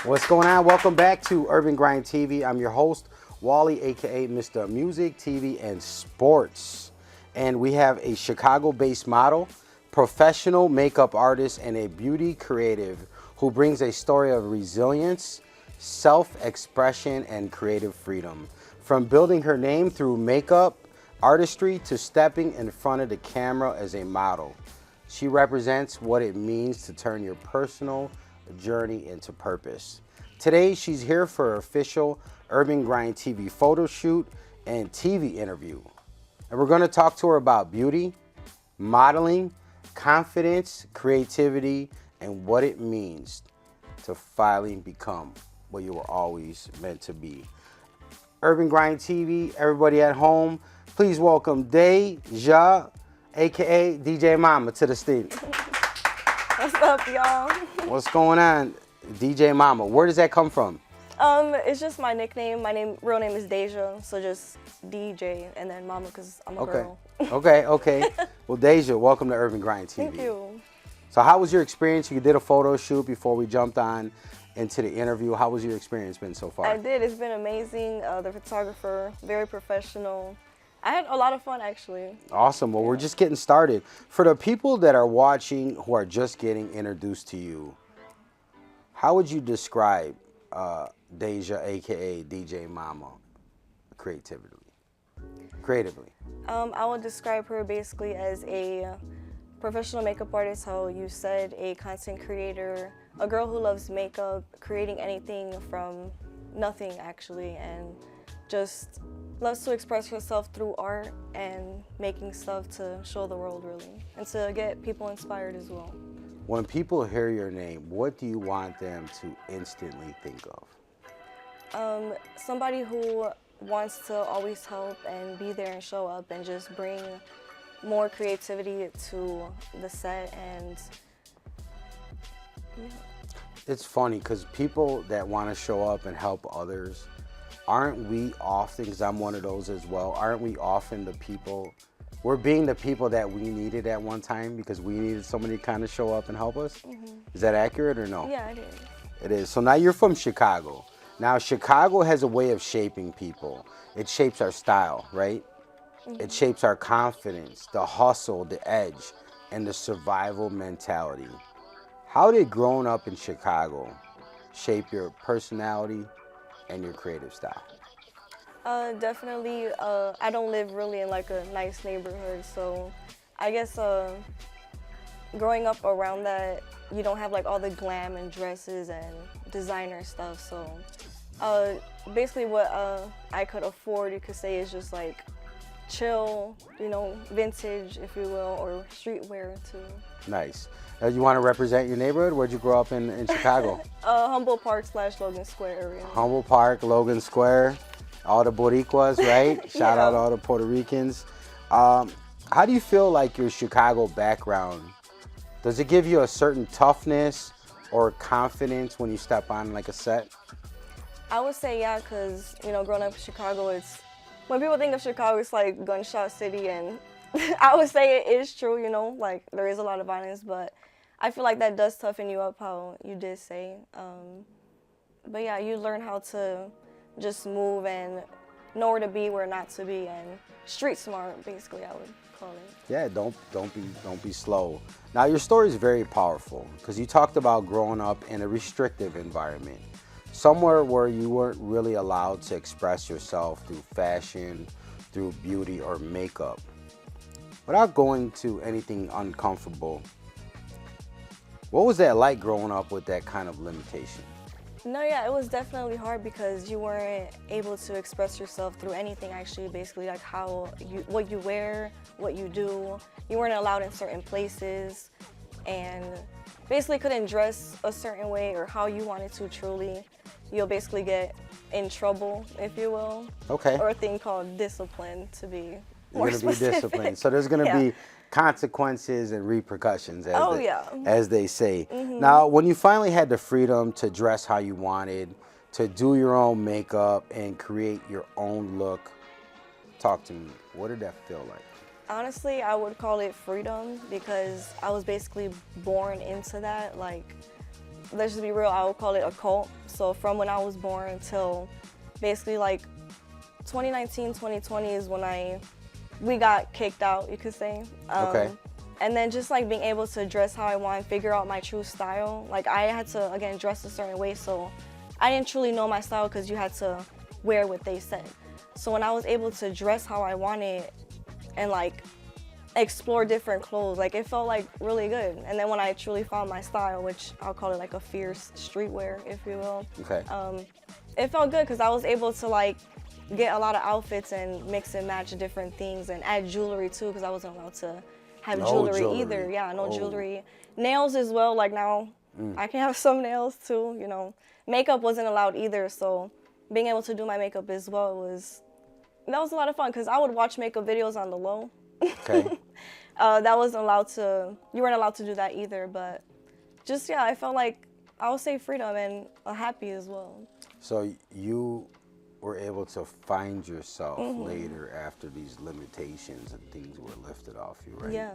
What's going on? Welcome back to Urban Grind TV. I'm your host, Wally, aka Mr. Music, TV, and Sports. And we have a Chicago-based model, professional makeup artist, and a beauty creative who brings a story of resilience, self-expression, and creative freedom. From building her name through makeup, artistry, to stepping in front of the camera as a model. She represents what it means to turn your personal journey into purpose. Today, she's here for her official Urban Grind TV photo shoot and TV interview. And we're gonna talk to her about beauty, modeling, confidence, creativity, and what it means to finally become what you were always meant to be. Urban Grind TV, everybody at home, please welcome Deja, aka DJMama, to the stage. What's up, y'all? What's going on, DJMama? Where does that come from? It's just my nickname. My real name is Deja, so just DJ and then Mama because I'm a girl. Okay. Well, Deja, welcome to Urban Grind TV. Thank you. So how was your experience? You did a photo shoot before we jumped on into the interview. How was your experience been so far? I did. It's been amazing. The photographer, very professional. I had a lot of fun, actually. Awesome. Well, we're just getting started. For the people that are watching who are just getting introduced to you, how would you describe Deja, aka DJMama, creatively? I would describe her basically as a professional makeup artist, how you said, a content creator, a girl who loves makeup, creating anything from nothing, actually, and just loves to express herself through art and making stuff to show the world, really, and to get people inspired as well. When people hear your name, what do you want them to instantly think of? Somebody who wants to always help and be there and show up and just bring more creativity to the set. And yeah. It's funny because people that want to show up and help others, aren't we often, because I'm one of those as well, aren't we often the people, we're being the people that we needed at one time because we needed somebody to kind of show up and help us? Mm-hmm. Is that accurate or no? Yeah, it is. It is. So now you're from Chicago. Now Chicago has a way of shaping people. It shapes our style, right? Mm-hmm. It shapes our confidence, the hustle, the edge, and the survival mentality. How did growing up in Chicago shape your personality and your creative style? Definitely. I don't live really in like a nice neighborhood, so I guess growing up around that, you don't have like all the glam and dresses and designer stuff. So basically what I could afford, you could say, is just like chill, vintage, if you will, or streetwear too. Nice. You want to represent your neighborhood? Where'd you grow up in Chicago? Humboldt Park / Logan Square area. Humboldt Park, Logan Square, all the Boricuas, right? Shout out all the Puerto Ricans. How do you feel like your Chicago background, does it give you a certain toughness or confidence when you step on like a set? I would say yeah, because growing up in Chicago, when people think of Chicago, it's like gunshot city, and I would say it is true, like there is a lot of violence, but I feel like that does toughen you up, how you did say. But yeah, you learn how to just move and know where to be, where not to be, and street smart, basically, I would call it. Yeah, don't be slow. Now your story is very powerful because you talked about growing up in a restrictive environment, somewhere where you weren't really allowed to express yourself through fashion, through beauty or makeup. Without going to anything uncomfortable, what was that like growing up with that kind of limitation? No, yeah, it was definitely hard because you weren't able to express yourself through anything, actually, basically, like what you wear, what you do. You weren't allowed in certain places and basically couldn't dress a certain way or how you wanted to truly. You'll basically get in trouble, if you will. Okay. Or a thing called discipline, to be You're going to be disciplined. So there's going to be consequences and repercussions, as they say. Mm-hmm. Now, when you finally had the freedom to dress how you wanted, to do your own makeup and create your own look, talk to me. What did that feel like? Honestly, I would call it freedom because I was basically born into that. Like, let's just be real, I would call it a cult. So from when I was born until basically like 2019, 2020 is when we got kicked out, you could say. Okay. And then just like being able to dress how I want, figure out my true style. Like I had to, again, dress a certain way. So I didn't truly know my style because you had to wear what they said. So when I was able to dress how I wanted and like explore different clothes, like it felt like really good. And then when I truly found my style, which I'll call it like a fierce streetwear, if you will. Okay. It felt good because I was able to like get a lot of outfits and mix and match different things and add jewelry too, because I wasn't allowed to have jewelry either. Yeah, no jewelry. Nails as well, like now I can have some nails too, you know. Makeup wasn't allowed either, so being able to do my makeup as well that was a lot of fun because I would watch makeup videos on the low. Okay. That wasn't allowed you weren't allowed to do that either, but just, yeah, I felt like, I would say freedom and happy as well. So you were able to find yourself later after these limitations and things were lifted off you, right? Yeah.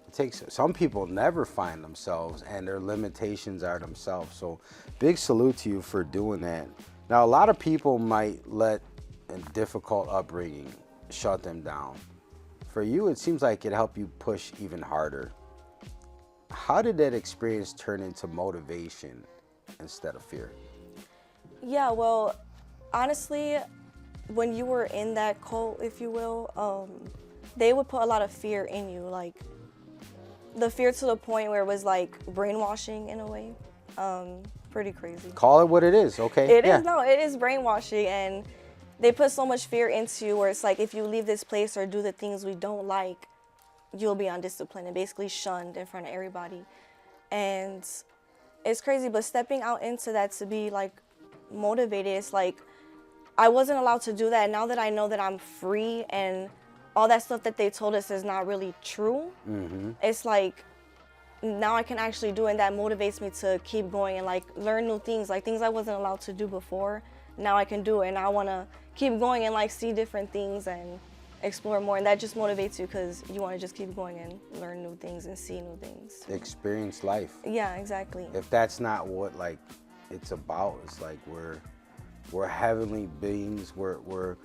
It takes, some people never find themselves and their limitations are themselves. So big salute to you for doing that. Now, a lot of people might let a difficult upbringing shut them down. For you, it seems like it helped you push even harder. How did that experience turn into motivation instead of fear? Yeah, well, honestly, when you were in that cult, if you will, they would put a lot of fear in you, like the fear to the point where it was like brainwashing in a way. Pretty crazy. Call it what it is, okay? It is brainwashing, and they put so much fear into you where it's like if you leave this place or do the things we don't like, you'll be undisciplined and basically shunned in front of everybody. And it's crazy, but stepping out into that to be like motivated, it's like I wasn't allowed to do that. Now that I know that I'm free and all that stuff that they told us is not really true, it's like now I can actually do it, and that motivates me to keep going and like learn new things, like things I wasn't allowed to do before. Now I can do it, and I want to keep going and like see different things and explore more, and that just motivates you because you want to just keep going and learn new things and see new things. Experience life. Yeah, exactly. If that's not what like it's about, it's like we're heavenly beings, we're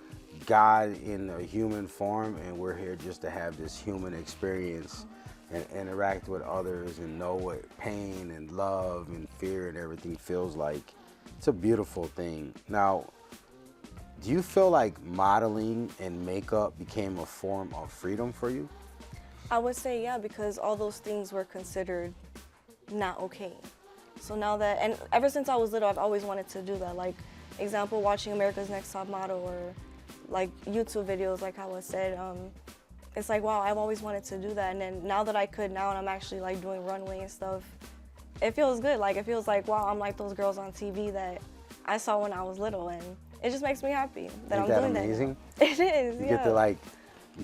God in a human form, and we're here just to have this human experience and interact with others and know what pain and love and fear and everything feels like. It's a beautiful thing. Now, do you feel like modeling and makeup became a form of freedom for you? I would say yeah, because all those things were considered not okay. So now that, and ever since I was little, I've always wanted to do that. Like, example, watching America's Next Top Model or like YouTube videos, like how I said, it's like, wow, I've always wanted to do that. And then now that I could now, and I'm actually like doing runway and stuff, it feels good. Like, it feels like, wow, I'm like those girls on TV that I saw when I was little, and it just makes me happy that I'm doing that. Isn't that It amazing? is, You yeah.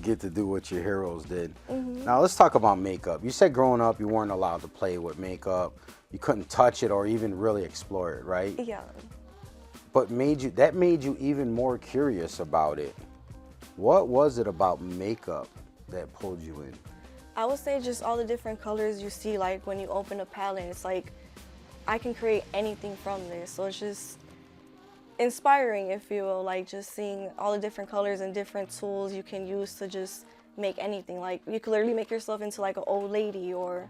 get to do what your heroes did. Now let's talk about makeup. You said growing up you weren't allowed to play with makeup. You couldn't touch it or even really explore it, right? Yeah. But that made you even more curious about it. What was it about makeup that pulled you in? I would say just all the different colors you see, like when you open a palette, it's like I can create anything from this. So it's just inspiring, if you will, like just seeing all the different colors and different tools you can use to just make anything. Like you could literally make yourself into like an old lady or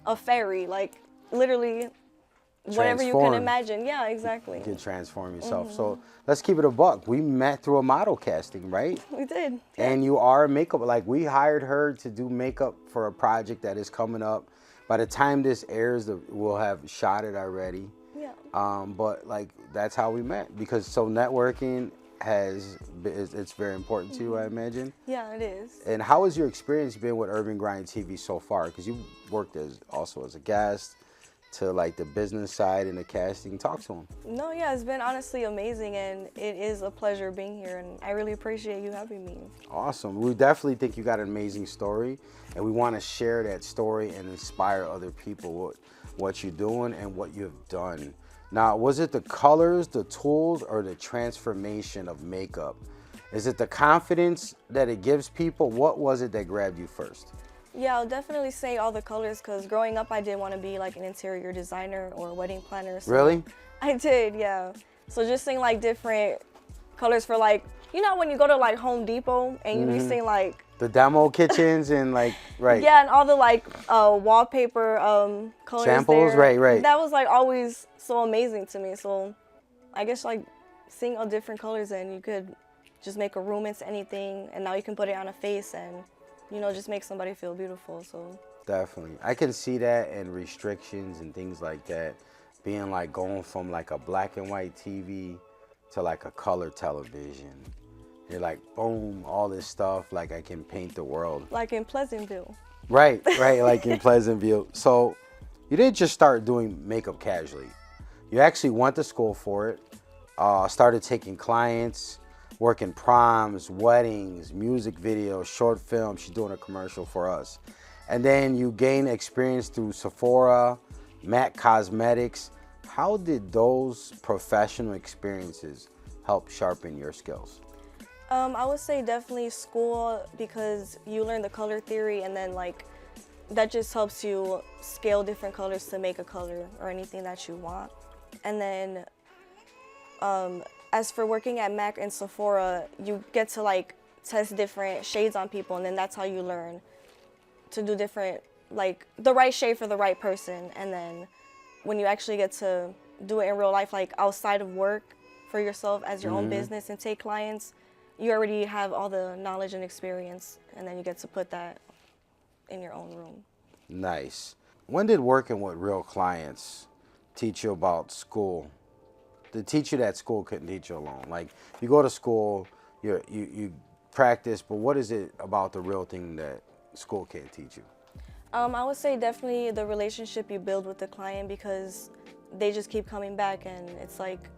a fairy, like literally whatever you can imagine. Yeah, exactly. You can transform yourself. So let's keep it a buck. We met through a model casting, right? We did. And you are a makeup, like we hired her to do makeup for a project that is coming up. By the time this airs, we'll have shot it already. Yeah. But like that's how we met, because so networking it's very important to you, I imagine. Yeah, it is. And how has your experience been with Urban Grind TV so far? Because you worked also as a guest, to like the business side and the casting. Talk to them. No, yeah, it's been honestly amazing, and it is a pleasure being here, and I really appreciate you having me. Awesome. We definitely think you got an amazing story, and we want to share that story and inspire other people with what you're doing and what you've done. Now, was it the colors, the tools, or the transformation of makeup? Is it the confidence that it gives people? What was it that grabbed you first? Yeah, I'll definitely say all the colors because growing up I did want to be like an interior designer or a wedding planner. So Really? I did, yeah. So just seeing like different colors for like, you know, when you go to like Home Depot and you be seeing like The demo kitchens and like, right. yeah, and all the like wallpaper colors Samples, there. right. That was like always so amazing to me. So I guess like seeing all different colors and you could just make a room into anything, and now you can put it on a face and, you know, just make somebody feel beautiful. So Definitely. I can see that, and restrictions and things like that being like going from like a black and white TV to like a color television. You're like, boom, all this stuff, like I can paint the world. like in Pleasantville. Right, like in Pleasantville. So you didn't just start doing makeup casually. You actually went to school for it, started taking clients, working proms, weddings, music videos, short films. She's doing a commercial for us. And then you gain experience through Sephora, MAC Cosmetics. How did those professional experiences help sharpen your skills? I would say definitely school because you learn the color theory, and then like that just helps you scale different colors to make a color or anything that you want. And then as for working at MAC and Sephora, you get to like test different shades on people, and then that's how you learn to do different, like the right shade for the right person. And then when you actually get to do it in real life, like outside of work for yourself as your own business and take clients, you already have all the knowledge and experience, and then you get to put that in your own room. Nice. When did working with real clients teach you about school? To teach you that school couldn't teach you alone. Like you go to school, you practice, but what is it about the real thing that school can't teach you? I would say definitely the relationship you build with the client, because they just keep coming back, and it's like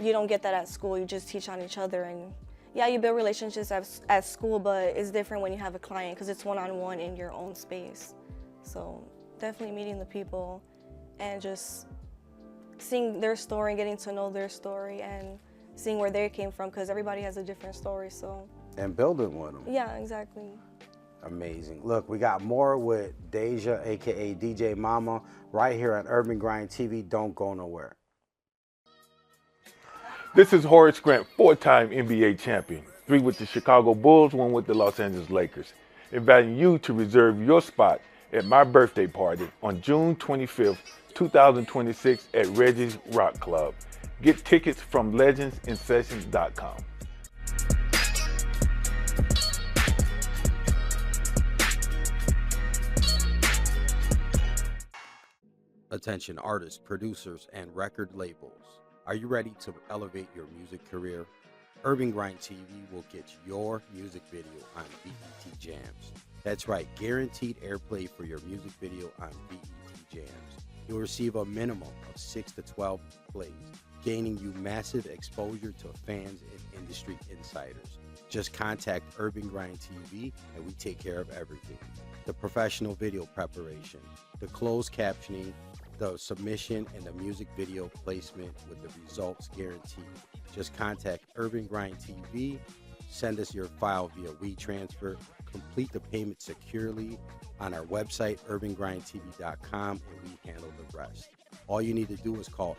you don't get that at school. You just teach on each other, and yeah, you build relationships at school, but it's different when you have a client because it's one-on-one in your own space. So definitely meeting the people and just seeing their story, getting to know their story, and seeing where they came from, because everybody has a different story. So And building with them. yeah, exactly. Amazing. Look, we got more with Deja, aka DJMama, right here on Urban Grind TV. Don't go nowhere. This is Horace Grant, 4-time NBA champion, 3 with the Chicago Bulls, 1 with the Los Angeles Lakers, inviting you to reserve your spot at my birthday party on June 25th, 2026 at Reggie's Rock Club. Get tickets from legendsinsessions.com. Attention artists, producers, and record labels. Are you ready to elevate your music career? Urban Grind TV will get your music video on BET Jams. That's right, guaranteed airplay for your music video on BET Jams. You'll receive a minimum of 6 to 12 plays, gaining you massive exposure to fans and industry insiders. Just contact Urban Grind TV and we take care of everything. The professional video preparation, the closed captioning, the submission, and the music video placement with the results guaranteed. Just contact Urban Grind TV, send us your file via WeTransfer, complete the payment securely on our website, urbangrindtv.com, and we handle the rest. All you need to do is call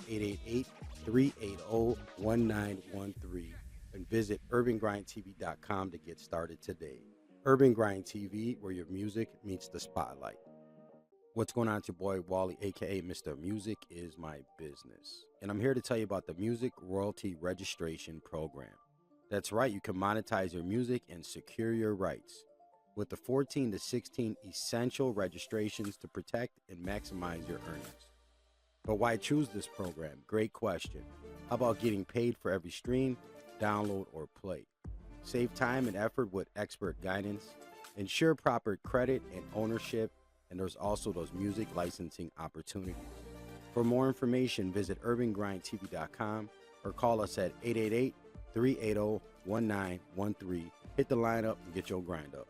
888-380-1913 and visit urbangrindtv.com to get started today. Urban Grind TV, where your music meets the spotlight. What's going on? It's your boy Wally, aka Mr. Music is My Business. And I'm here to tell you about the Music Royalty Registration Program. That's right, you can monetize your music and secure your rights with the 14 to 16 essential registrations to protect and maximize your earnings. But why choose this program? Great question. How about getting paid for every stream, download, or play? Save time and effort with expert guidance. Ensure proper credit and ownership. And there's also those music licensing opportunities. For more information, visit urbangrindtv.com or call us at 888-380-1913. Hit the line up and get your grind up.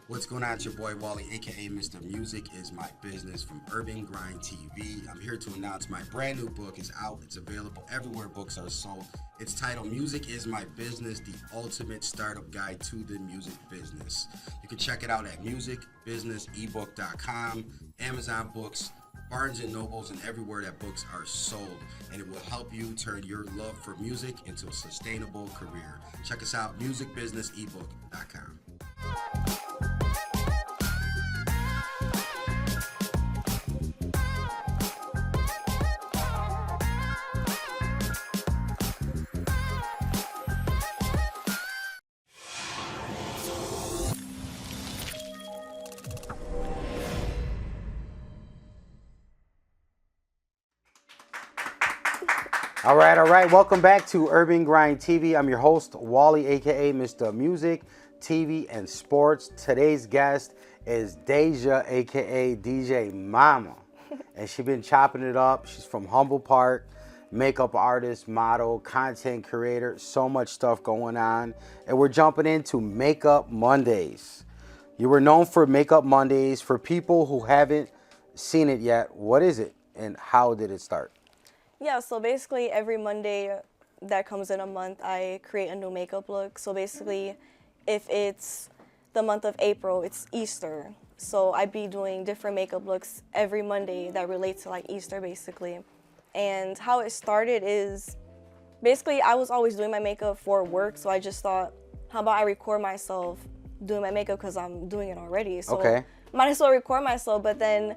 What's going on? It's your boy Wally, aka Mr. Music is My Business from Urban Grind TV. I'm here to announce my brand new book is out. It's available everywhere books are sold. It's titled Music is My Business, the ultimate startup guide to the music business. You can check it out at musicbusinessebook.com, Amazon Books, Barnes & Nobles, and everywhere that books are sold. And it will help you turn your love for music into a sustainable career. Check us out, musicbusinessebook.com. All right. Welcome back to Urban Grind TV. I'm your host, Wally, aka Mr. Music, TV, and Sports. Today's guest is Deja, aka DJMama. And she's been chopping it up. She's from Humble Park, makeup artist, model, content creator, so much stuff going on. And we're jumping into Makeup Mondays. You were known for Makeup Mondays. For people who haven't seen it yet, what is it and how did it start? Yeah, so basically every Monday that comes in a month, I create a new makeup look. So basically, if it's the month of April, it's Easter. So I'd be doing different makeup looks every Monday that relate to like Easter basically. And how it started is basically I was always doing my makeup for work. So I just thought, how about I record myself doing my makeup because I'm doing it already. So okay. Might as well record myself. But then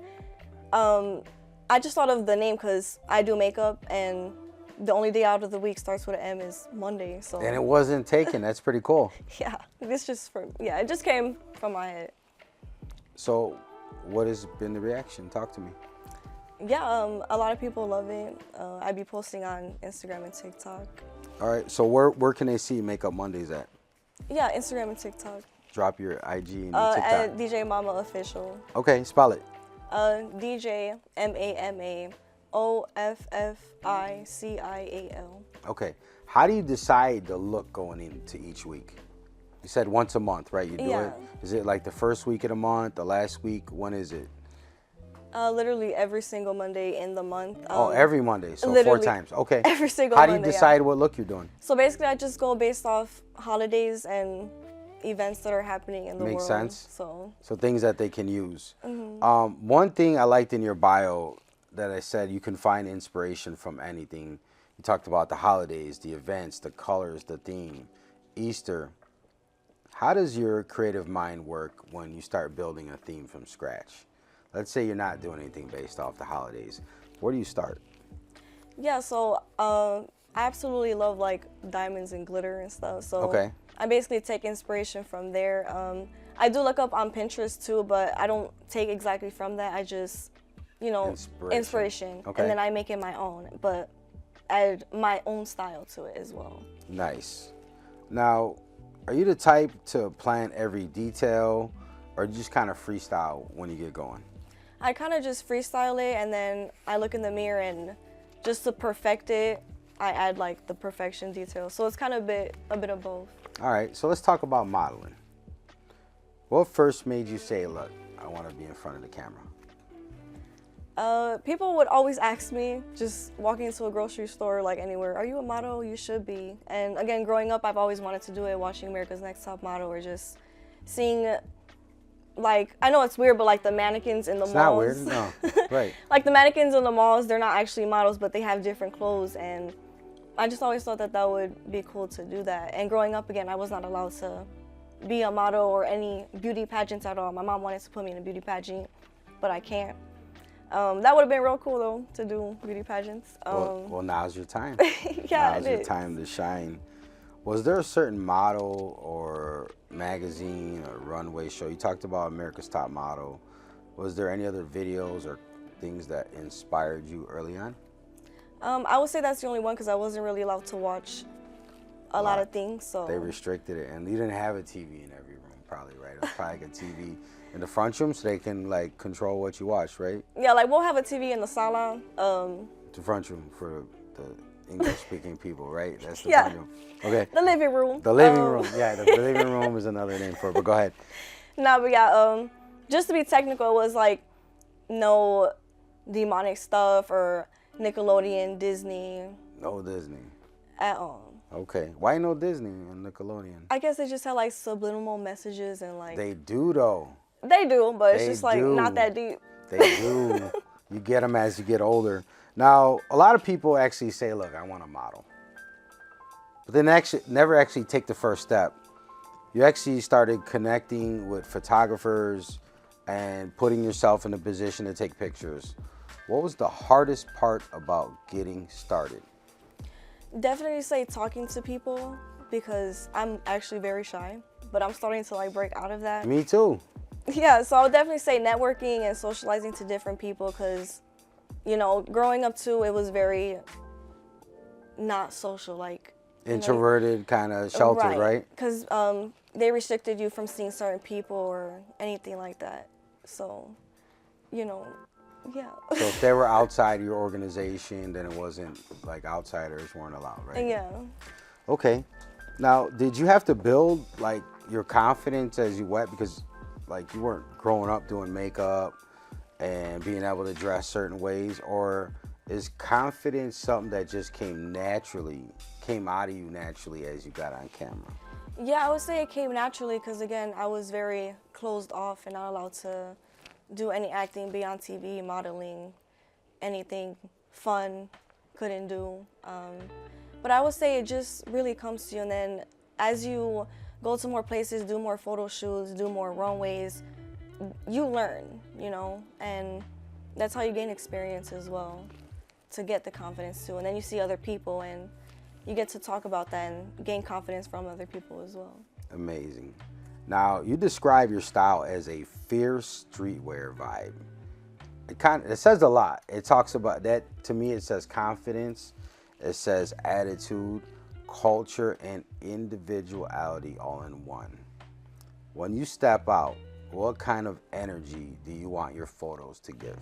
I just thought of the name because I do makeup and the only day out of the week starts with an M is Monday. So and it wasn't taken. That's pretty cool. Yeah, it just came from my head. So what has been the reaction? Talk to me. Yeah, a lot of people love it. I be posting on Instagram and TikTok. All right, so where can they see Makeup Mondays at? Yeah, Instagram and TikTok. Drop your IG and your TikTok. At DJMama Official. Okay, spell it. DJMAMAOFFICIAL. Okay, how do you decide the look going into each week? You said once a month, right? You do it. Is it like the first week of the month, the last week? When is it? Literally every single Monday in the month. Every Monday, so 4 times. Okay. Every single How Monday. do you decide what look you're doing? So basically, I just go based off holidays and events that are happening in the world. Makes sense. So things that they can use. One thing I liked in your bio that I said you can find inspiration from anything. You talked about the holidays, the events, the colors, the theme, Easter. How does your creative mind work when you start building a theme from scratch? Let's say you're not doing anything based off the holidays. Where do you start? Yeah, so I absolutely love like diamonds and glitter and stuff. So okay. I basically take inspiration from there. I do look up on Pinterest too, but I don't take exactly from that. I just, inspiration. Okay. And then I make it my own, but add my own style to it as well. Nice. Now, are you the type to plan every detail or you just kind of freestyle when you get going? I kind of just freestyle it and then I look in the mirror and just to perfect it, I add like the perfection detail. So it's kind of a bit of both. All right, so let's talk about modeling. What first made you say, look, I want to be in front of the camera? People would always ask me, just walking into a grocery store, like anywhere, are you a model? You should be. And again, growing up, I've always wanted to do it, watching America's Next Top Model or just seeing, like, I know it's weird, but like the mannequins in the malls. It's not weird, no, right. Like the mannequins in the malls, they're not actually models, but they have different clothes. And I just always thought that that would be cool to do that. And growing up, again, I was not allowed to be a model or any beauty pageants at all. My mom wanted to put me in a beauty pageant, but I can't. That would have been real cool, though, to do beauty pageants. Well, now's your time. Yeah, now's your time to shine. Was there a certain model or magazine or runway show? You talked about America's Top Model. Was there any other videos or things that inspired you early on? I would say that's the only one because I wasn't really allowed to watch a lot of things. So they restricted it, and you didn't have a TV in every room, probably, right? It was probably like a TV in the front room so they can like control what you watch, right? Yeah, like we'll have a TV in the sala. The front room for the English-speaking people, right? That's the Yeah. front room. Okay. The living room. The living room. Yeah, the living room is another name for it. But go ahead. Nah, but yeah, just to be technical, it was like no demonic stuff or Nickelodeon, Disney No Disney. at all. Okay. Why no Disney and Nickelodeon? I guess they just had like subliminal messages and like They do though. they do, but it's They just like do. not that deep. They do. You get them as you get older. Now, a lot of people actually say, look, I want to model. But then actually never actually take the first step. You actually started connecting with photographers and putting yourself in a position to take pictures. What was the hardest part about getting started? Definitely say talking to people because I'm actually very shy, but I'm starting to like break out of that. Me too. Yeah, so I would definitely say networking and socializing to different people because, you know, growing up too, it was very not social, like Introverted, kind of sheltered, right? Because they restricted you from seeing certain people or anything like that. So, you know, yeah. So if they were outside your organization, then it wasn't like outsiders weren't allowed, right? Yeah. Okay. Now, did you have to build like your confidence as you went? Because like you weren't growing up doing makeup and being able to dress certain ways, or is confidence something that just came out of you naturally as you got on camera? Yeah, I would say it came naturally because, again, I was very closed off and not allowed to do any acting, be on TV, modeling, anything fun, couldn't do. But I would say it just really comes to you, and then as you go to more places, do more photo shoots, do more runways, you learn, you know, and that's how you gain experience as well, to get the confidence too. And then you see other people and you get to talk about that and gain confidence from other people as well. Amazing. Now, you describe your style as a fierce streetwear vibe. It says a lot. It talks about that. To me, it says confidence. It says attitude, culture, and individuality all in one. When you step out, what kind of energy do you want your photos to give?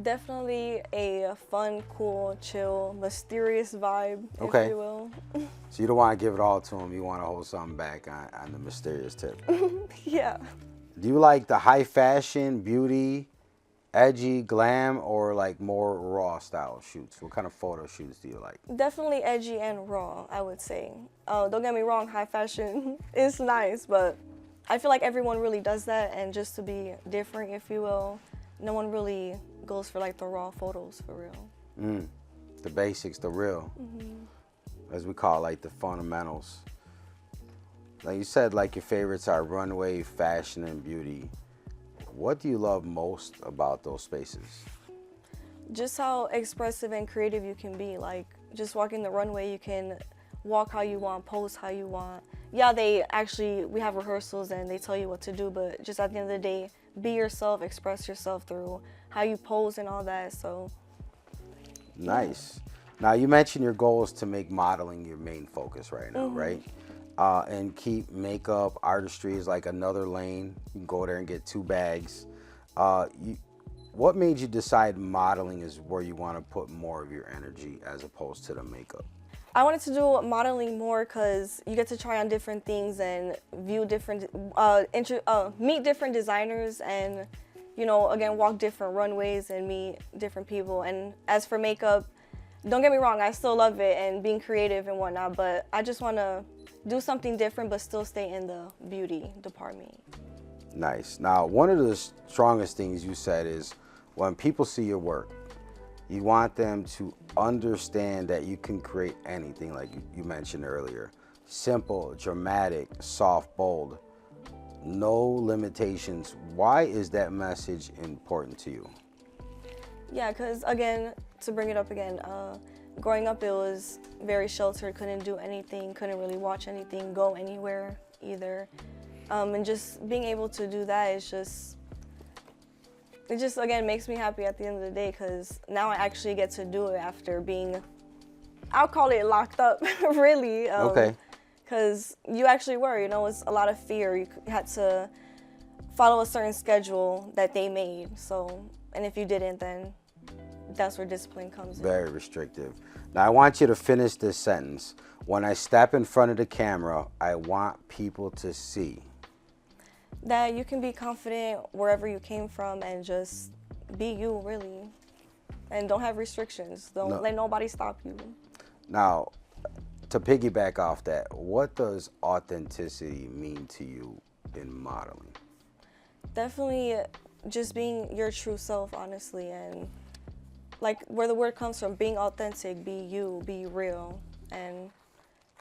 Definitely a fun, cool, chill, mysterious vibe, Okay. if you will. So you don't want to give it all to them. You want to hold something back on the mysterious tip. Yeah. Do you like the high fashion, beauty, edgy, glam, or like more raw style shoots? What kind of photo shoots do you like? Definitely edgy and raw, I would say. Don't get me wrong, high fashion is nice, but I feel like everyone really does that, and just to be different, if you will, no one really goes for like the raw photos for real. The basics, the real, as we call it, like the fundamentals. Like you said, like your favorites are runway, fashion, and beauty. What do you love most about those spaces? Just how expressive and creative you can be. Like, just walking the runway, you can walk how you want, pose how you want. Yeah, we have rehearsals and they tell you what to do, but just at the end of the day, be yourself, express yourself through how you pose and all that. So Nice. Now, you mentioned your goal is to make modeling your main focus right now, right? And keep makeup, artistry is like another lane. You can go there and get 2 bags. What made you decide modeling is where you want to put more of your energy as opposed to the makeup? I wanted to do modeling more because you get to try on different things and view different, meet different designers, and, you know, again, walk different runways and meet different people. And as for makeup, don't get me wrong, I still love it and being creative and whatnot, but I just want to do something different but still stay in the beauty department. Nice. Now, one of the strongest things you said is when people see your work, you want them to understand that you can create anything, like you mentioned earlier. Simple, dramatic, soft, bold, no limitations. Why is that message important to you? Yeah, because again, to bring it up again, growing up it was very sheltered, couldn't do anything, couldn't really watch anything, go anywhere either. And just being able to do that is it just again makes me happy at the end of the day, because now I actually get to do it after being, I'll call it locked up, really. Okay. Because you actually were, you know, it's a lot of fear. You had to follow a certain schedule that they made. So, and if you didn't, then that's where discipline comes in. Very restrictive. Now, I want you to finish this sentence. When I step in front of the camera, I want people to see. That you can be confident wherever you came from and just be you, really. And don't have restrictions. Don't let nobody stop you. Now, to piggyback off that, what does authenticity mean to you in modeling? Definitely just being your true self, honestly, and like where the word comes from, being authentic, be you, be real. And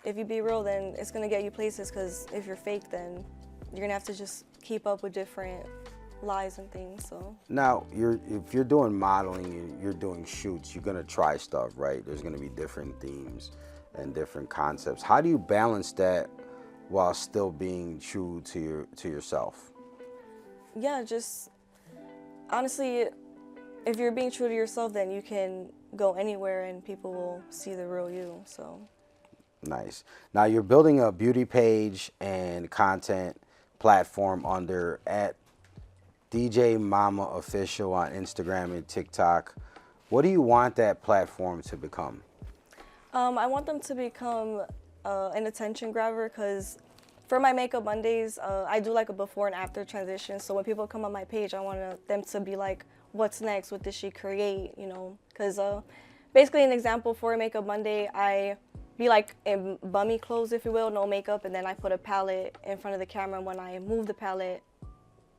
if you be real, then it's gonna get you places, because if you're fake, then you're gonna have to just keep up with different lies and things. So now, if you're doing modeling and you're doing shoots, you're gonna try stuff, right? There's gonna be different themes and different concepts. How do you balance that while still being true to yourself? yeah, just honestly, if you're being true to yourself, then you can go anywhere and people will see the real you. So Nice. Now you're building a beauty page and content platform under at DJMama Official on Instagram and TikTok. What do you want that platform to become? I want them to become an attention grabber, because for my Makeup Mondays, I do like a before and after transition. So when people come on my page, I want them to be like, what's next? What did she create? You know, because basically an example for a Makeup Monday, I be like in bummy clothes, if you will, no makeup, and then I put a palette in front of the camera, and when I move the palette,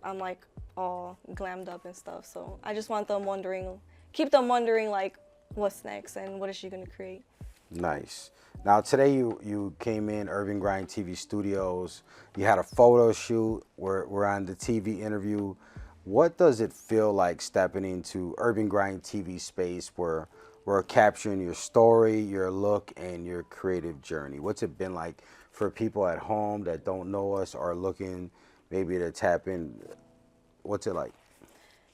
I'm like all glammed up and stuff. So I just want them wondering, keep them wondering like, what's next and what is she gonna create? Nice. Now today you came in Urban Grind TV studios. You had a photo shoot. We're on the TV interview. What does it feel like stepping into Urban Grind TV space where we're capturing your story, your look, and your creative journey? What's it been like for people at home that don't know us or looking maybe to tap in? What's it like?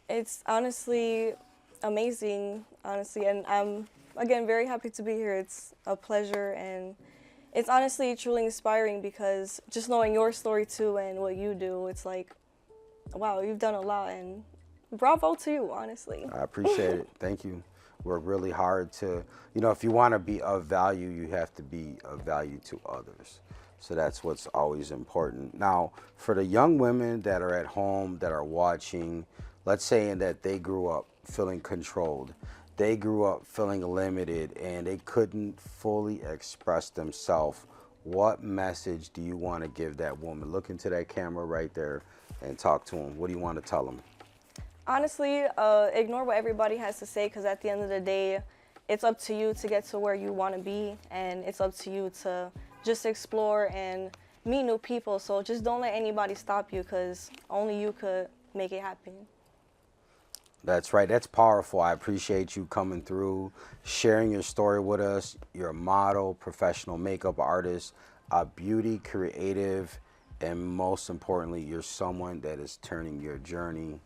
It's honestly amazing, honestly, and I'm, again, very happy to be here. It's a pleasure, and it's honestly truly inspiring, because just knowing your story too and what you do, it's like, wow, you've done a lot, and bravo to you, honestly. I appreciate it. Thank you. Work really hard to, if you want to be of value, you have to be of value to others. So that's what's always important. Now, for the young women that are at home, that are watching, let's say that they grew up feeling controlled, they grew up feeling limited, and they couldn't fully express themselves, what message do you want to give that woman? Look into that camera right there and talk to them. What do you want to tell them? Honestly, ignore what everybody has to say, because at the end of the day, it's up to you to get to where you want to be, and it's up to you to just explore and meet new people. So just don't let anybody stop you, because only you could make it happen. That's right. That's powerful. I appreciate you coming through, sharing your story with us. You're a model, professional makeup artist, a beauty creative, and most importantly, you're someone that is turning your journey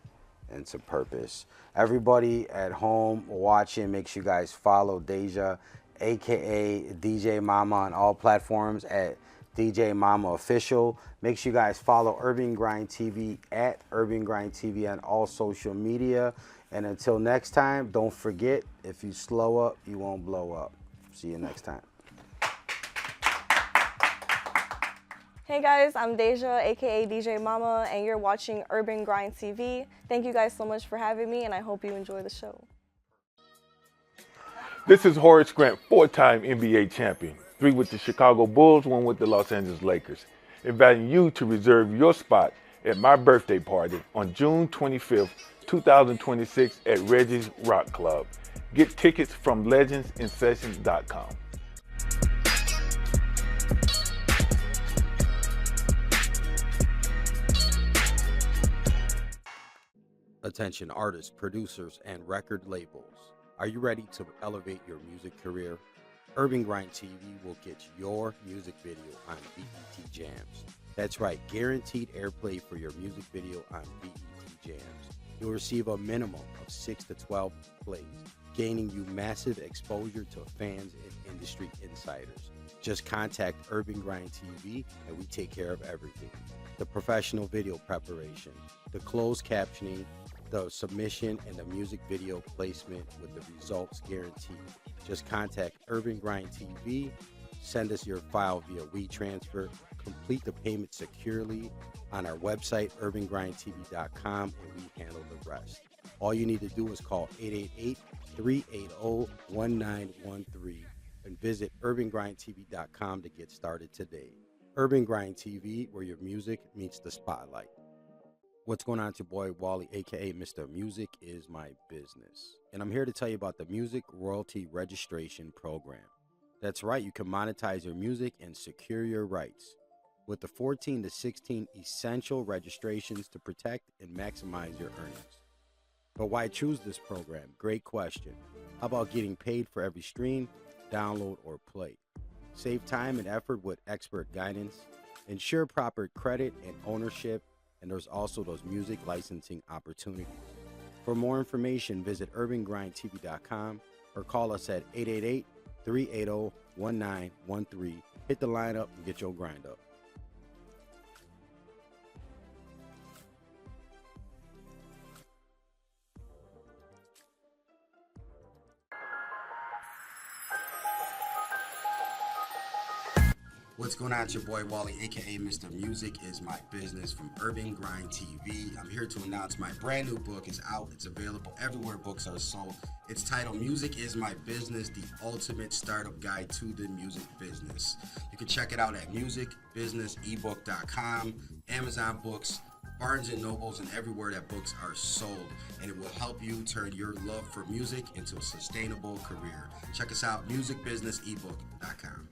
into purpose. Everybody at home watching, make sure you guys follow Deja, aka DJMama, on all platforms at DJMama Official. Make sure you guys follow Urban Grind TV at Urban Grind TV on all social media. And until next time, don't forget, if you slow up, you won't blow up. See you next time. Hey guys, I'm Deja, aka DJ Mama, and you're watching Urban Grind TV. Thank you guys so much for having me, and I hope you enjoy the show. This is Horace Grant, 4-time NBA champion, 3 with the Chicago Bulls, 1 with the Los Angeles Lakers, inviting you to reserve your spot at my birthday party on June 25th, 2026 at Reggie's Rock Club. Get tickets from legendsinsessions.com. Attention artists, producers, and record labels. Are you ready to elevate your music career? Urban Grind TV will get your music video on BET Jams. That's right, guaranteed airplay for your music video on BET Jams. You'll receive a minimum of 6 to 12 plays, gaining you massive exposure to fans and industry insiders. Just contact Urban Grind TV and we take care of everything. The professional video preparation, the closed captioning, the submission, and the music video placement with the results guaranteed. Just contact Urban Grind TV, send us your file via WeTransfer, complete complete the payment securely on our website, urbangrindtv.com, and we handle the rest. All you need to do is call 888-380-1913 and visit urbangrindtv.com to get started today. Urban Grind TV, where your music meets the spotlight. What's going on? It's your boy Wally, aka Mr. Music Is My Business. And I'm here to tell you about the Music Royalty Registration Program. That's right, you can monetize your music and secure your rights with the 14 to 16 essential registrations to protect and maximize your earnings. But why choose this program? Great question. How about getting paid for every stream, download, or play? Save time and effort with expert guidance. Ensure proper credit and ownership. And there's also those music licensing opportunities. For more information, visit urbangrindtv.com or call us at 888-380-1913. Hit the line up and get your grind up. What's going on? It's your boy Wally, aka Mr. Music Is My Business from Urban Grind TV. I'm here to announce my brand new book is out. It's available everywhere books are sold. It's titled Music Is My Business, the ultimate startup guide to the music business. You can check it out at musicbusinessebook.com, Amazon Books, Barnes & Nobles, and everywhere that books are sold. And it will help you turn your love for music into a sustainable career. Check us out, musicbusinessebook.com.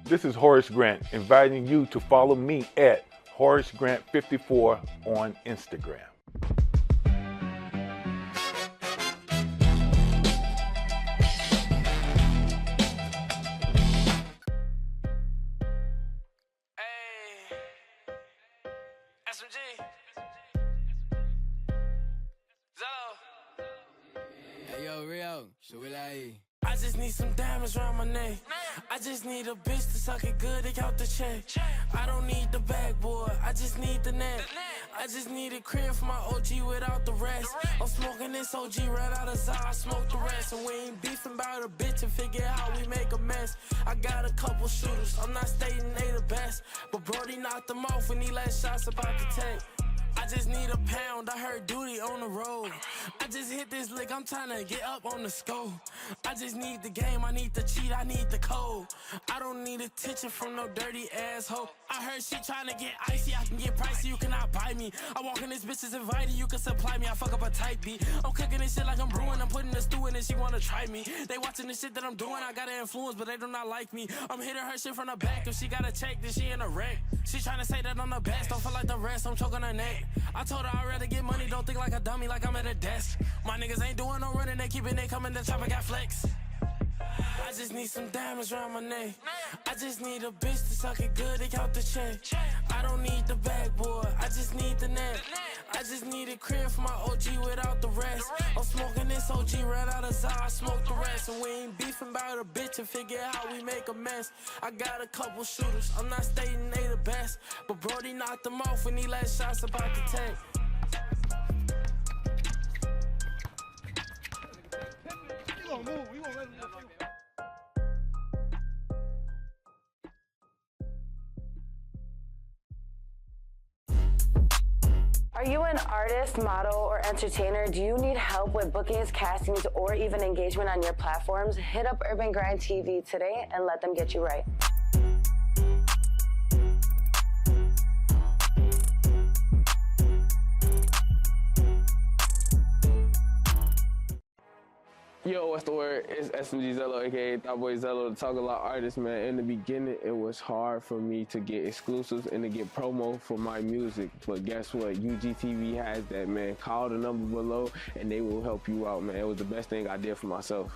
This is Horace Grant inviting you to follow me at Horace Grant 54 on Instagram. I just need some diamonds around my neck. I just need a bitch to suck it good to count the check. I don't need the backboard, I just need the net. I just need a crib for my OG without the rest. I'm smoking this OG right out of Zah, I smoke the rest. And we ain't beefing about a bitch and figure how we make a mess. I got a couple shooters, I'm not stating they the best, but Brody knocked them off when he let shots about to take. I just need a pound, I heard duty on the road. I just hit this lick, I'm trying to get up on the scope. I just need the game, I need the cheat, I need the code. I don't need attention from no dirty asshole. I heard she trying to get icy, I can get pricey, you cannot buy me. I walk in this bitch is invited, you can supply me, I fuck up a tight beat. I'm cooking this shit like I'm brewing, I'm putting the stew in and she wanna try me. They watching the shit that I'm doing, I got an influence, but they do not like me. I'm hitting her shit from the back, if she got a check, then she in a wreck. She trying to say that I'm the best, don't feel like the rest, I'm choking her neck. I told her I'd rather get money, don't think like a dummy, like I'm at a desk. My niggas ain't doing no running, they keeping they coming, the chopper got flex. I just need some diamonds around my neck. I just need a bitch to suck it good to count the check. I don't need the backboard, I just need the net. I just need a crib for my OG without the rest. I'm smoking this OG right out of Zah, I smoke the rest. And we ain't beefing about a bitch and figure how we make a mess. I got a couple shooters, I'm not stating they the best, but Brody knocked them off when he let shots about to take. Are you an artist, model, or entertainer? Do you need help with bookings, castings, or even engagement on your platforms? Hit up Urban Grind TV today and let them get you right. Yo, what's the word? It's SMG Zello, aka Thought Boy Zello, the Talk a Lot artist, man. In the beginning, it was hard for me to get exclusives and to get promo for my music. But guess what? UGTV has that, man. Call the number below and they will help you out, man. It was the best thing I did for myself.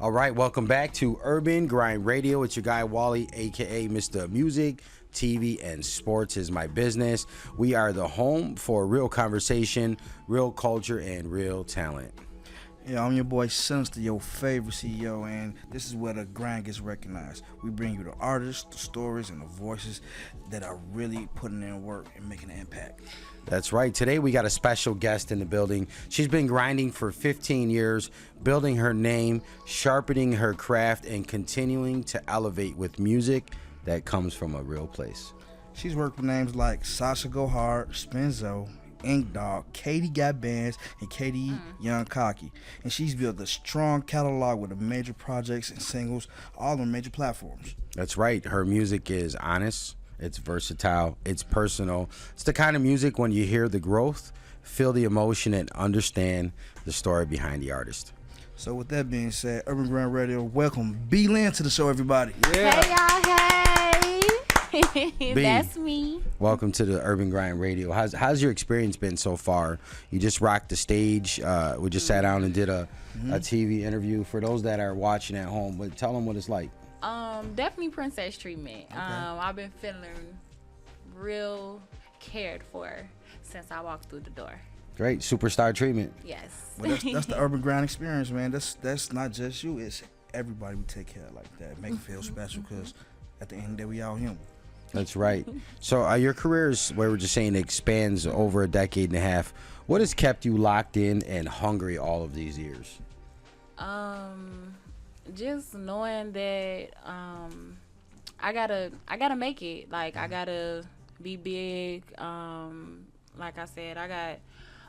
All right, welcome back to Urban Grind Radio. It's your guy Wally, aka Mr. Music, TV, and Sports is my business. We are the home for real conversation, real culture, and real talent. Yeah, I'm your boy Sinister, your favorite CEO, and this is where the grind gets recognized. We bring you the artists, the stories, and the voices that are really putting in work and making an impact. That's right. Today we got a special guest in the building. She's been grinding for 15 years, building her name, sharpening her craft, and continuing to elevate with music that comes from a real place. She's worked with names like Sasha Go Hard, Spenzo, Ink Dog, Katie Got Bands, and Katie Young Cocky. And she's built a strong catalog with the major projects and singles, all on major platforms. That's right. Her music is honest, it's versatile, it's personal. It's the kind of music when you hear the growth, feel the emotion, and understand the story behind the artist. So with that being said, Urban Grind Radio, welcome B Lynn to the show, everybody. Yeah. Hey y'all, hey. B, That's me. welcome to the Urban Grind Radio. How's your experience been so far? You just rocked the stage. We just sat down and did a TV interview for those that are watching at home. But tell them what it's like. Definitely princess treatment. I've been feeling real cared for since I walked through the door. Great, superstar treatment. Yes. Well, that's the Urban Grind experience, man. That's not just you. It's everybody we take care of like that. Make it feel special because at the end of the day, we all human. That's right. So your career is, where we're just saying, expands over a decade and a half. What has kept you locked in and hungry all of these years? Just knowing that I gotta make it. Like I gotta be big. Like I said, I got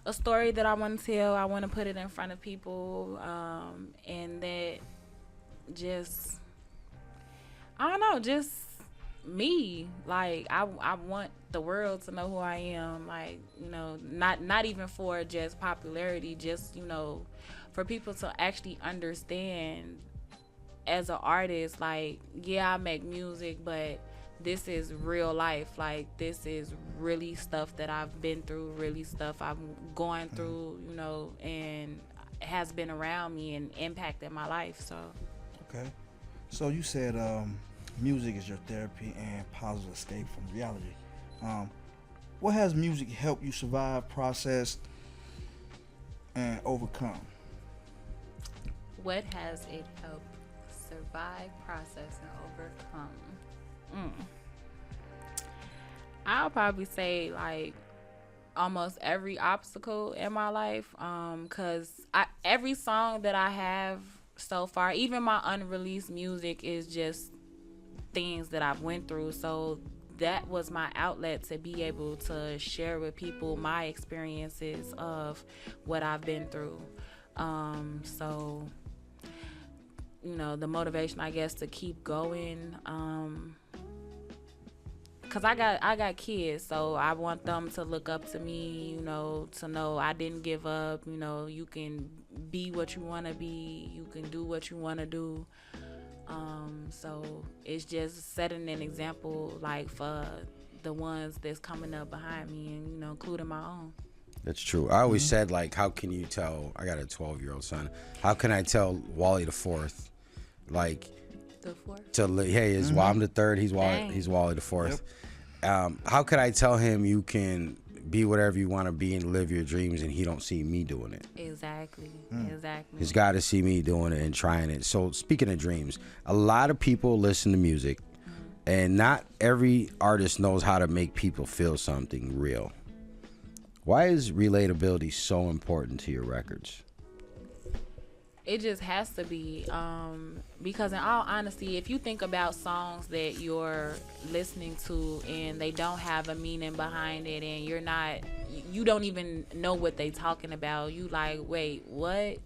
a story that I want to tell. I want to put it in front of people, and that just, I don't know, just me. Like I want the world to know who I am. Like, you know, not even for just popularity, just, you know, for people to actually understand as an artist, like, yeah, I make music, but this is real life. Like, this is really stuff that I've been through, really stuff I'm going through, you know, and has been around me and impacted my life. So Okay. So you said music is your therapy and positive escape from reality. What has music helped you survive, process, and overcome? what has it helped survive, process, and overcome? I'll probably say like almost every obstacle in my life, because every song that I have so far, even my unreleased music, is just things that I've went through. So that was my outlet to be able to share with people my experiences of what I've been through. So, you know, the motivation, I guess, to keep going, cause I got kids, so I want them to look up to me, you know, to know I didn't give up. You know, you can be what you want to be, you can do what you want to do. So it's just setting an example, like, for the ones that's coming up behind me, and, you know, including my own. That's true. I always said, like, how can you tell? I got a 12-year-old son. How can I tell Wally the fourth, like, The fourth? hey, well, I'm the third. He's Wally the fourth. Yep. How could I tell him you can be whatever you want to be and live your dreams, and he don't see me doing it? Exactly. Exactly. He's got to see me doing it and trying it. So speaking of dreams, a lot of people listen to music, and not every artist knows how to make people feel something real. Why is relatability so important to your records? It just has to be, because in all honesty, if you think about songs that you're listening to and they don't have a meaning behind it, and you don't even know what they talking about, you like, wait, what?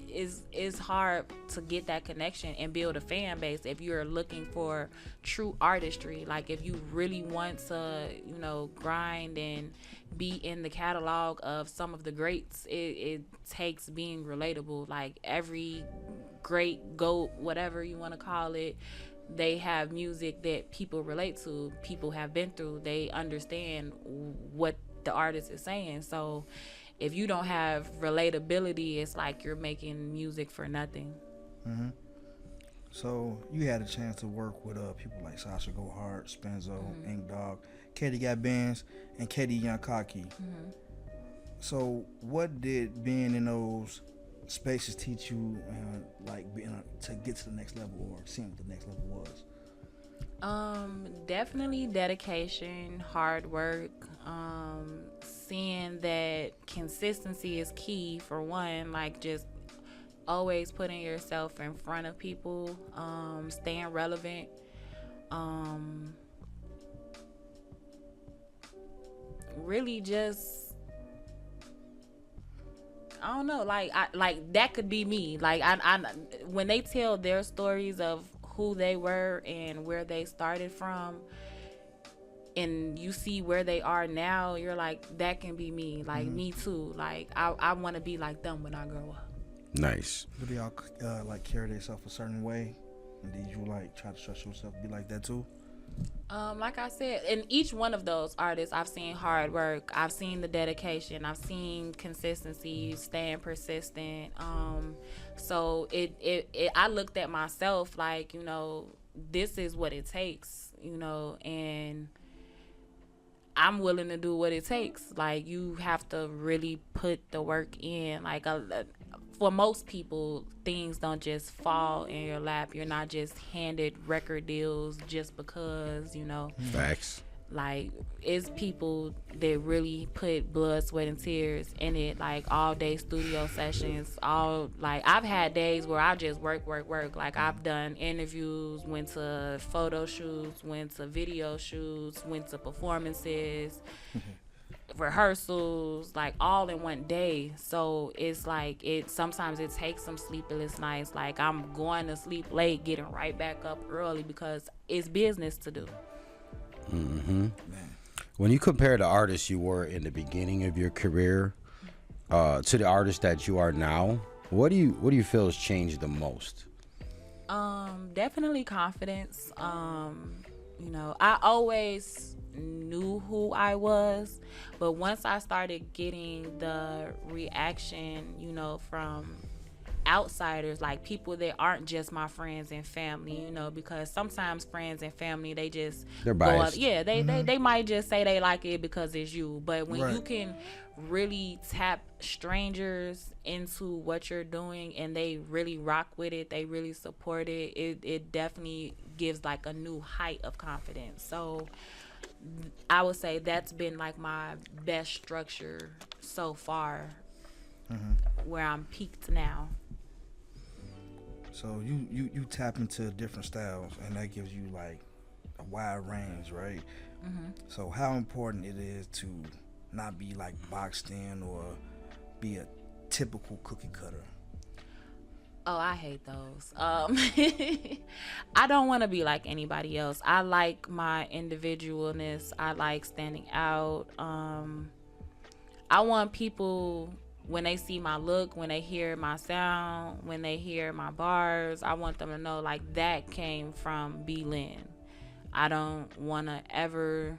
It's hard to get that connection and build a fan base if you're looking for true artistry. Like, if you really want to, you know, grind and be in the catalog of some of the greats, it takes being relatable. Like, every great GOAT, whatever you want to call it, they have music that people relate to, people have been through, they understand what the artist is saying. So if you don't have relatability, it's like you're making music for nothing. So you had a chance to work with people like Sasha Go Hard, Spenzo, Ink Dog, Katie Got Bands, and Katie Young Cocky. So what did being in those spaces teach you, like being to get to the next level, or seeing what the next level was? Definitely dedication, hard work, seeing that consistency is key for one, like just always putting yourself in front of people, staying relevant, really just, I don't know, like that could be me. Like I when they tell their stories of who they were and where they started from, and you see where they are now, you're like, that can be me. Like me too. Like I want to be like them when I grow up. Nice. Did y'all like carry yourself a certain way? And did you like try to trust yourself to be like that too? Like I said, in each one of those artists, I've seen hard work, I've seen the dedication, I've seen consistency, staying persistent. So I looked at myself like, you know, this is what it takes, you know, and I'm willing to do what it takes. Like, you have to really put the work in. Like, for most people, things don't just fall in your lap. You're not just handed record deals just because, you know. Facts. Like, it's people that really put blood, sweat, and tears in it. Like, all day studio sessions. Like, I've had days where I just work. Like, I've done interviews, went to photo shoots, went to video shoots, went to performances, rehearsals, like all in one day. So it's like, sometimes it takes some sleepless nights. Like, I'm going to sleep late, getting right back up early because it's business to do. When you compare the artist you were in the beginning of your career to the artist that you are now, what do you feel has changed the most? Definitely confidence. You know, I always knew who I was, but once I started getting the reaction, you know, from outsiders, like people that aren't just my friends and family, you know, because sometimes friends and family, they're biased. They might just say they like it because it's you. But when you can really tap strangers into what you're doing and they really rock with it, they really support it, it definitely gives like a new height of confidence. So I would say that's been like my best structure so far, where I'm peaked now. So you tap into different styles, and that gives you like a wide range, right? So how important it is to not be like boxed in or be a typical cookie cutter? Oh, I hate those. I don't want to be like anybody else. I like my individualness. I like standing out. I want people, when they see my look, when they hear my sound, when they hear my bars, I want them to know like that came from B. Lynn. I don't want to ever,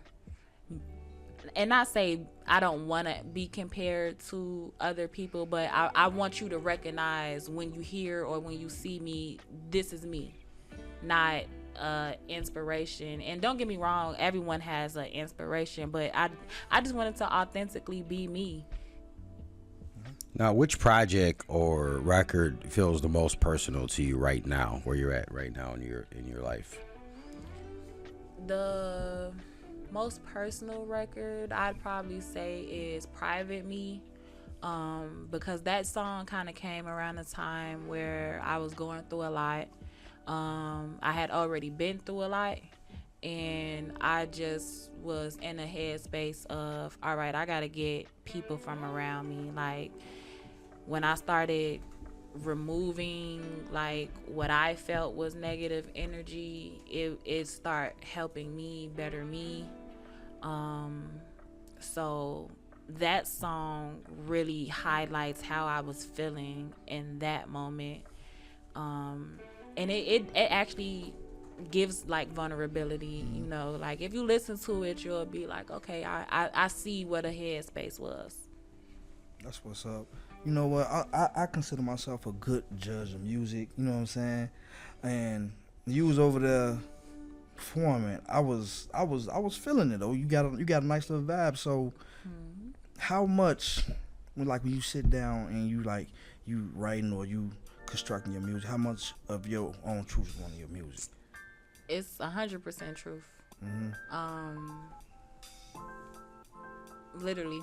and not say I don't want to be compared to other people, but I want you to recognize when you hear or when you see me, this is me, not inspiration. And don't get me wrong, everyone has an inspiration, but I just wanted to authentically be me. Now, which project or record feels the most personal to you right now, where you're at right now in your life? The most personal record I'd probably say is Private Me, because that song kind of came around a time where I was going through a lot. I had already been through a lot, and I just was in a headspace of, all right, I gotta get people from around me. Like, when I started removing like what I felt was negative energy, it started helping me better me. So that song really highlights how I was feeling in that moment. And it actually gives like vulnerability, you know, like if you listen to it, you'll be like, okay, I see what a headspace was. That's what's up. you know what? I consider myself a good judge of music. You know what I'm saying? And you was over there performing. I was feeling it though. You got a nice little vibe. So, how much, when you sit down and you writing or you constructing your music, how much of your own truth is on your music? It's 100% truth. Literally.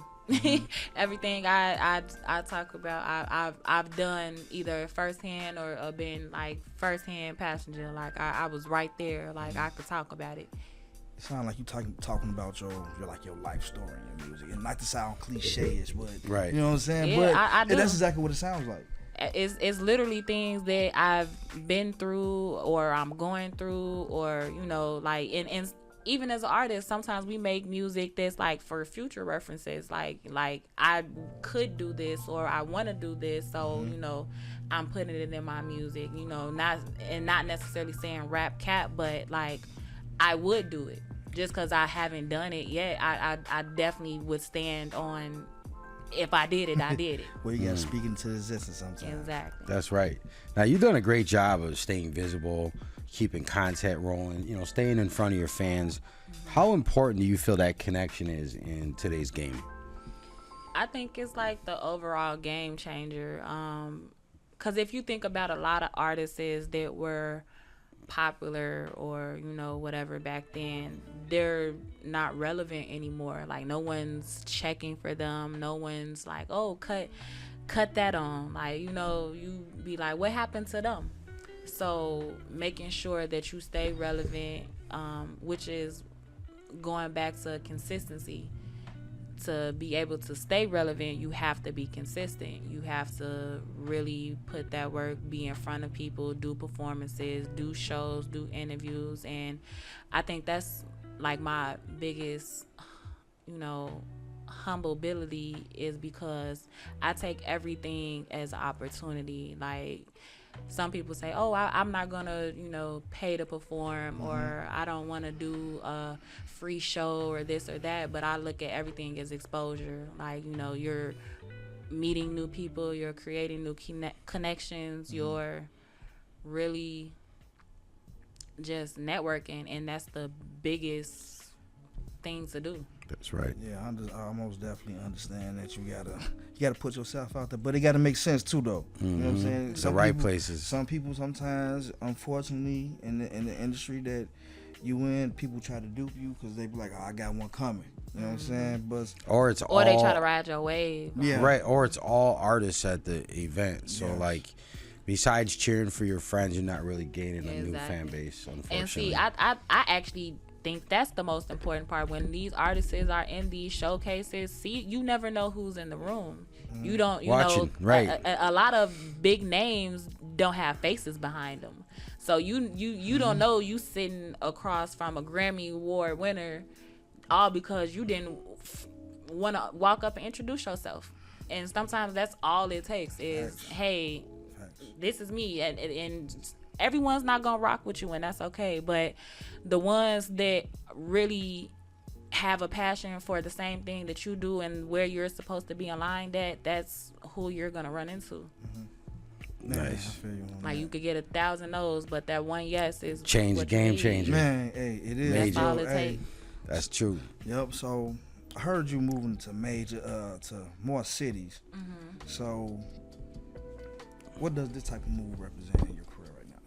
Everything I talk about, I've done either firsthand or been like firsthand passenger. Like I was right there. Like I could talk about it. It sounds like you talking about your life story in your music, and not to sound cliche-ish, but right. You know what I'm saying? Yeah, but I do. That's exactly what it sounds like. It's literally things that I've been through or I'm going through, or and even as an artist, sometimes we make music that's like for future references, like I could do this or I want to do this, so I'm putting it in my music, not necessarily saying rap cap, but like I would do it just because I haven't done it yet. I definitely would stand on, if I did it, I did it. Well, you got to speak into existence sometimes. Exactly. That's right. Now, you've done a great job of staying visible, keeping content rolling, staying in front of your fans. How important do you feel that connection is in today's game? I think it's like the overall game changer. Because if you think about a lot of artists that were popular or whatever back then, they're not relevant anymore. Like no one's checking for them. No one's like, oh, cut that on. Like you be like, what happened to them? So making sure that you stay relevant, which is going back to consistency. To be able to stay relevant, you have to be consistent. You have to really put that work, be in front of people, do performances, do shows, do interviews. And I think that's like my biggest, humility, is because I take everything as an opportunity. Like some people say, oh, I'm not gonna pay to perform, or I don't want to do a free show or this or that, but I look at everything as exposure. Like you're meeting new people, you're creating new connections, you're really just networking, and that's the biggest thing to do. That's right. Yeah, I most definitely understand that you gotta put yourself out there, but it gotta make sense too, though. You know what I'm saying? The right places. Some people sometimes, unfortunately, in the industry that you in, people try to dupe you because they be like, "Oh, I got one coming." You know what I'm saying? But or they try to ride your wave. Yeah. Right. Or it's all artists at the event. So like, besides cheering for your friends, you're not really gaining a new fan base. Unfortunately. And see, I actually think that's the most important part. When these artists are in these showcases, see, you never know who's in the room. You don't, right. A lot of big names don't have faces behind them, so you don't know you sitting across from a Grammy Award winner, all because you didn't want to walk up and introduce yourself. And sometimes that's all it takes is, hey, this is me, and everyone's not gonna rock with you, and that's okay. But the ones that really have a passion for the same thing that you do and where you're supposed to be aligned at, that's who you're gonna run into. Nice. Like you could get 1,000 no's, but that one yes is game changer. Man, hey, it is. That's all it takes. That's true. Yep. So I heard you moving to to more cities. So what does this type of move represent in your career right now?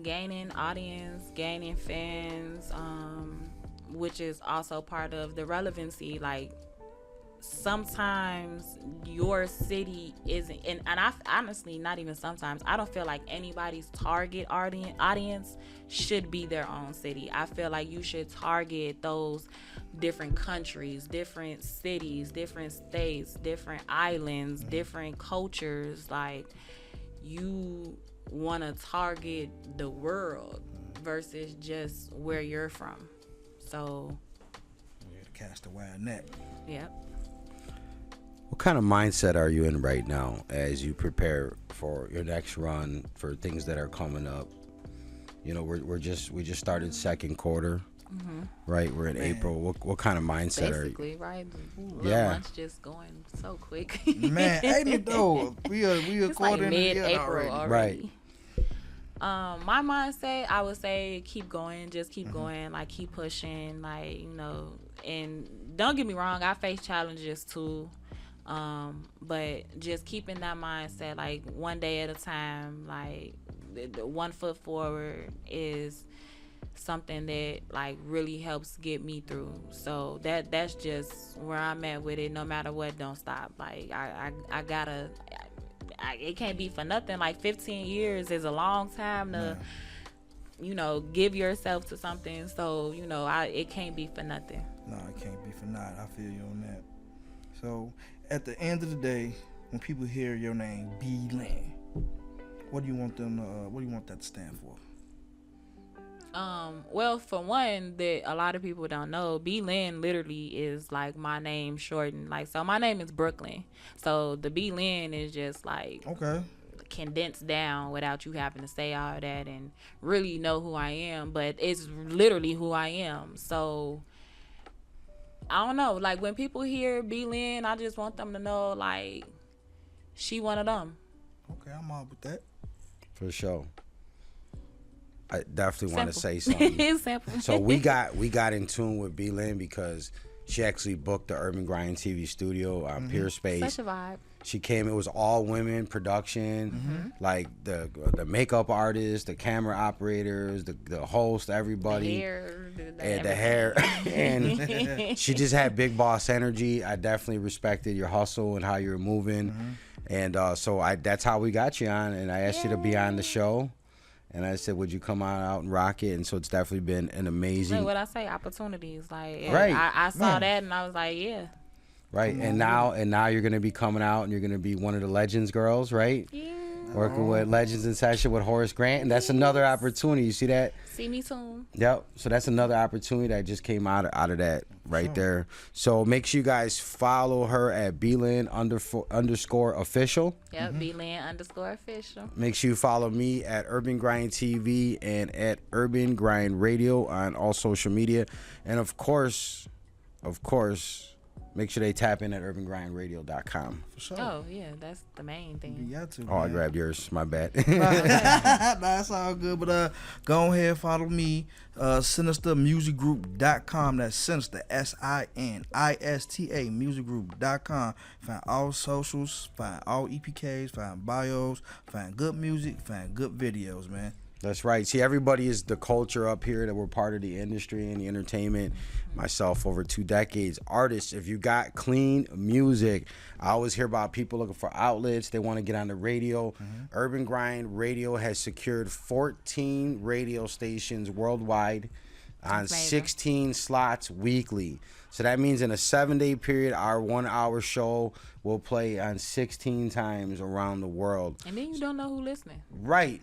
Gaining audience, gaining fans, which is also part of the relevancy. Like sometimes your city isn't, and I honestly, not even sometimes, I don't feel like anybody's target audience should be their own city. I feel like you should target those different countries, different cities, different states, different islands, different cultures. Like you want to target the world versus just where you're from. So cast a wide net. Yeah. What kind of mindset are you in right now as you prepare for your next run, for things that are coming up? We just started second quarter. right? We're in April. What kind of mindset Basically, right? Yeah. Month's just going so quick. Man, ain't it though? We are It's like quarter in the year mid-April already. already. My mindset, I would say, keep going, just keep going, like keep pushing, like, you know. And don't get me wrong, I face challenges too, but just keeping that mindset, like one day at a time, like the 1 foot forward is something that like really helps get me through. So that's just where I'm at with it. No matter what, don't stop. Like I gotta. It can't be for nothing. Like 15 years is a long time to, you know, give yourself to something. So, you know, it can't be for nothing. No, it can't be for naught. I feel you on that. So, at the end of the day, when people hear your name, B-Lin, what do you want that to stand for? Well, for one, that a lot of people don't know, B-Lin literally is like my name shortened. Like, so my name is Brooklyn. So the B-Lin is just like condensed down without you having to say all that and really know who I am. But it's literally who I am. So I don't know. Like when people hear B-Lin, I just want them to know like she one of them. Okay, I'm all with that. For sure. I definitely want to say something. It's simple. So we got in tune with B-Lin because she actually booked the Urban Grind TV studio on Pier Space. Such a vibe. She came. It was all women production, like the makeup artists, the camera operators, the host, everybody, the hair, and she just had big boss energy. I definitely respected your hustle and how you were moving, and so that's how we got you on. And I asked you to be on the show. And I said, would you come out and rock it? And so it's definitely been an amazing. Like what I say, opportunities. Like right. I saw that and I was like, yeah. Right. And now you're gonna be coming out and you're gonna be one of the Legends girls, right? Yeah. Working with Legends in Session with Horace Grant. And that's another opportunity. You see that? See me soon. Yep. So that's another opportunity that just came out of that right there. So make sure you guys follow her at _official. Yep, _official. Make sure you follow me at Urban Grind TV and at Urban Grind Radio on all social media. And of course, make sure they tap in at urbangrindradio.com. For sure. Oh, yeah, that's the main thing. You got to, I grabbed yours. My bad. That's all good. But go ahead, follow me. SinisterMusicGroup.com. That's Sinister, SINISTA, musicgroup.com. Find all socials, find all EPKs, find bios, find good music, find good videos, man. That's right. See, everybody is the culture up here that we're part of the industry and the entertainment. Myself, over 2 decades. Artists, if you got clean music, I always hear about people looking for outlets. They want to get on the radio. Urban Grind Radio has secured 14 radio stations worldwide on 16 slots weekly. So that means in a 7-day period, our 1-hour show will play on 16 times around the world. And then you don't know who's listening. Right,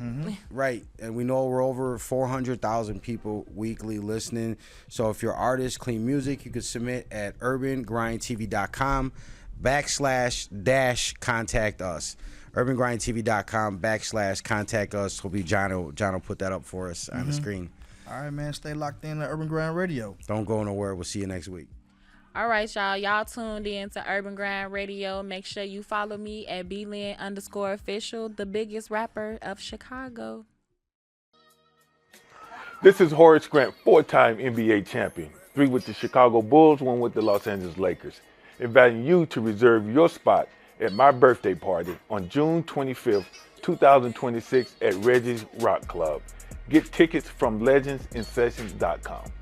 right. And we know we're over 400,000 people weekly listening. So if you're artist, clean music, you can submit at urbangrindtv.com/contact us. urbangrindtv.com/contact us. Hopefully John will put that up for us on the screen. All right, man. Stay locked in to Urban Grind Radio. Don't go nowhere. We'll see you next week. All right, y'all. Y'all tuned in to Urban Grind Radio. Make sure you follow me at _official, the biggest rapper of Chicago. This is Horace Grant, 4-time NBA champion. 3 with the Chicago Bulls, 1 with the Los Angeles Lakers. Inviting you to reserve your spot at my birthday party on June 25th, 2026 at Reggie's Rock Club. Get tickets from legendsinsessions.com.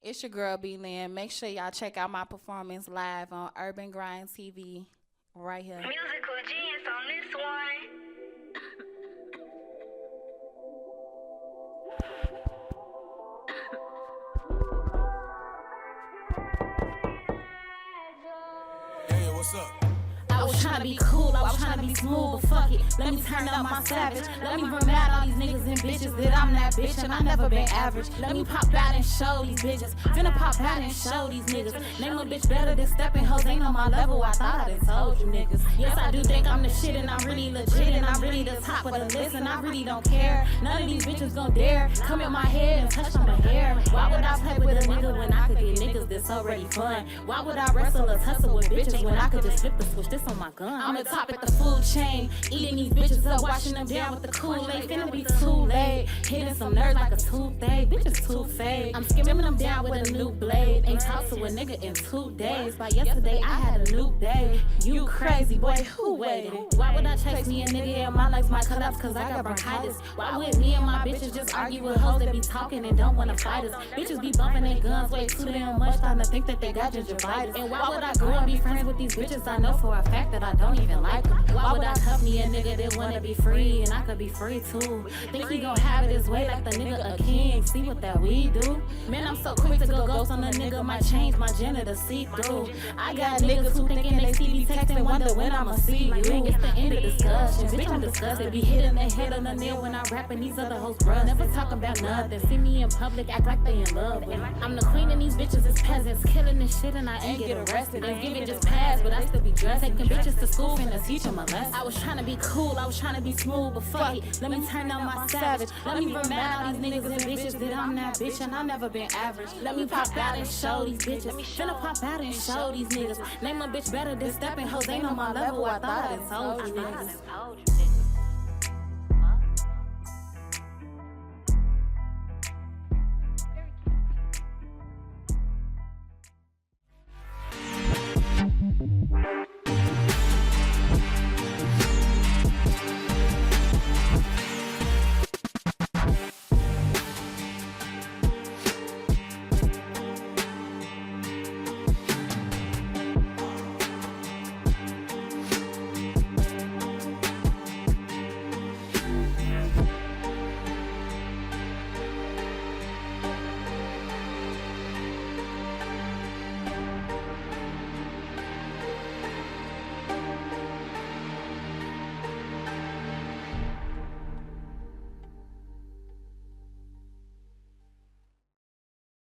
It's your girl, B-Lin. Make sure y'all check out my performance live on Urban Grind TV right here. Musical genius on this one. Hey, what's up? I I was tryna be cool, I was tryna be smooth, but fuck it. Let me turn up my savage. Let me run mad all these niggas and bitches that I'm that bitch and I never been average. Let me pop out and show these bitches. Finna pop out and show these niggas. Name a bitch better than stepping hoes. Ain't on my level, I thought I done told you niggas. Yes, I do think I'm the shit and I'm really legit and I'm really the top of the list and I really don't care. None of these bitches gon' dare come in my head and touch on my hair. Why would I play with a nigga when I could get niggas that's already fun? Why would I wrestle or tussle with bitches when I could just flip the switch? This on my gun. I'm the top at the food chain, eating these bitches up, washing them down with the Kool-Aid. Finna be too late, hitting some nerves like a toothache. Bitches too fake. I'm skimming them down with a new blade. Ain't talked to a nigga in 2 days. By yesterday I had a new day. You crazy boy, who waited? Why would I chase me a nigga and my legs might cut off cause I got bronchitis? Why would me and my bitches just argue with hoes that be talking and don't wanna fight us? Bitches be bumping their guns way too damn much, starting to think that they got gingivitis. And why would I go and be friends with these bitches I know for a fact that I don't even like them? Why would I cuff me a nigga that wanna be free and I could be free too? Think he gon' have it his way like the nigga a king? See what that we do? Man, I'm so quick to go ghost on a nigga, might change my gender to see through. I got niggas who thinking they see me text and wonder when I'ma see you. It's the end of discussion, bitch, I'm disgusted. Be hitting their head on the nail when I rap and these other hoes bruh. Never talk about nothing, see me in public, act like they in love with me. I'm the queen and these bitches is peasants, killing this shit and I ain't get arrested. And give it just passed, but I still be dressed. Taking bitches to school and to teach them a lesson. I was trying to be cool, I was trying to be smooth, but fuck it. Let me turn on my savage. Let me run mad all these niggas and bitches that I'm that bitch and I never been average. Let me pop out and show these bitches. Finna pop out and show these niggas. Name a bitch better than stepping hoes. Ain't on my level, I thought I done told you niggas.